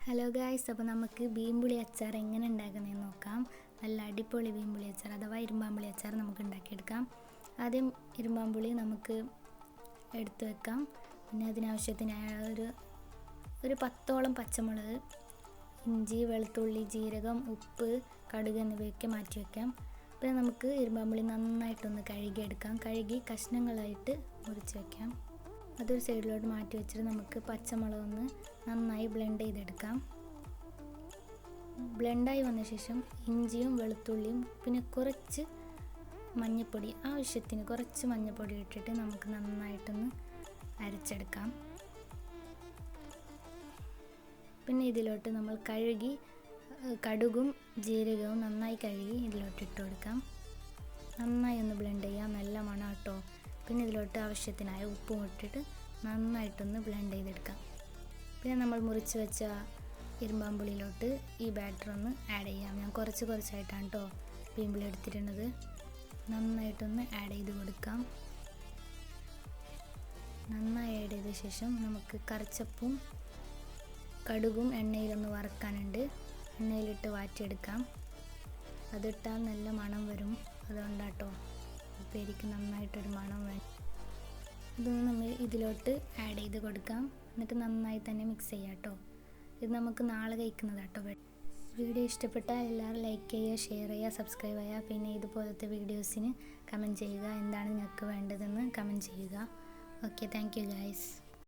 Hello guys, അപ്പോൾ നമുക്ക് ബീൻപുളി അച്ചാർ എങ്ങനെ ഉണ്ടാക്കുന്നതെന്ന് നോക്കാം. നല്ല അടിപൊളി ബീൻപുളി അച്ചാർ അഥവാ ഇരുമ്പാമ്പുളി അച്ചാർ നമുക്ക് ഉണ്ടാക്കിയെടുക്കാം. ആദ്യം ഇരുമ്പാമ്പുളി നമുക്ക് എടുത്തു വെക്കാം. പിന്നെ അതിനാവശ്യത്തിനായ ഒരു 10ഓളം പച്ചമുളക്, ഇഞ്ചി, വെളുത്തുള്ളി, ജീരകം, ഉപ്പ്, കടുക് എന്നിവയൊക്കെ മാറ്റി വയ്ക്കാം. പിന്നെ നമുക്ക് ഇരുമ്പാമ്പുളി നന്നായിട്ടൊന്ന് കഴുകിയെടുക്കാം. കഴുകി കഷ്ണങ്ങളായിട്ട് മുറിച്ച് വയ്ക്കാം. അതൊരു സൈഡിലോട്ട് മാറ്റി വെച്ചിട്ട് നമുക്ക് പച്ചമുളകൊന്ന് നന്നായി ബ്ലെൻഡ് ചെയ്തെടുക്കാം. ബ്ലെൻഡായി വന്ന ശേഷം ഇഞ്ചിയും വെളുത്തുള്ളിയും പിന്നെ കുറച്ച് മഞ്ഞൾപ്പൊടി, ആവശ്യത്തിന് കുറച്ച് മഞ്ഞൾപ്പൊടി ഇട്ടിട്ട് നമുക്ക് നന്നായിട്ടൊന്ന് അരച്ചെടുക്കാം. പിന്നെ ഇതിലോട്ട് നമ്മൾ കഴുകി കടുകും ജീരകവും നന്നായി കഴുകി ഇതിലോട്ട് ഇട്ട് കൊടുക്കാം. നന്നായി ഒന്ന് ബ്ലെൻഡ് ചെയ്യാം. നല്ല മണം കേട്ടോ. പിന്നെ ഇതിലോട്ട് ആവശ്യത്തിനായ ഉപ്പും ഇട്ടിട്ട് നന്നായിട്ടൊന്ന് ബ്ലെൻഡ് ചെയ്തെടുക്കാം. പിന്നെ നമ്മൾ മുറിച്ച് വെച്ച ഇരുമ്പാമ്പുളിയിലോട്ട് ഈ ബാറ്റർ ഒന്ന് ആഡ് ചെയ്യാം. ഞാൻ കുറച്ചായിട്ടാണ് കേട്ടോ ബീൻപുളി എടുത്തിട്ടുള്ളത്. നന്നായിട്ടൊന്ന് ആഡ് ചെയ്ത് കൊടുക്കാം. നന്നായി ആഡ് ചെയ്ത ശേഷം നമുക്ക് കറിച്ചപ്പും കടുകും എണ്ണയിലൊന്ന് വറുക്കാനുണ്ട്. എണ്ണയിലിട്ട് വാറ്റിയെടുക്കാം. അതിട്ടാൽ നല്ല മണം വരും. അതുകൊണ്ടാട്ടോ ഉപ്പേരിക്ക് നന്നായിട്ടൊരു മണം വേണം. ഇതൊന്ന് നമ്മൾ ഇതിലോട്ട് ആഡ് ചെയ്ത് കൊടുക്കാം. എന്നിട്ട് നന്നായി തന്നെ മിക്സ് ചെയ്യാം കേട്ടോ. ഇത് നമുക്ക് നാളെ കഴിക്കുന്നതാട്ടോ. വീഡിയോ ഇഷ്ടപ്പെട്ടാൽ എല്ലാവരും ലൈക്ക് ചെയ്യുക, ഷെയർ ചെയ്യുക, സബ്സ്ക്രൈബ് ചെയ്യുക. പിന്നെ ഇതുപോലത്തെ വീഡിയോസിന് കമൻറ്റ് ചെയ്യുക. എന്താണ് നിങ്ങൾക്ക് വേണ്ടതെന്ന് കമൻറ്റ് ചെയ്യുക. Okay, thank you guys.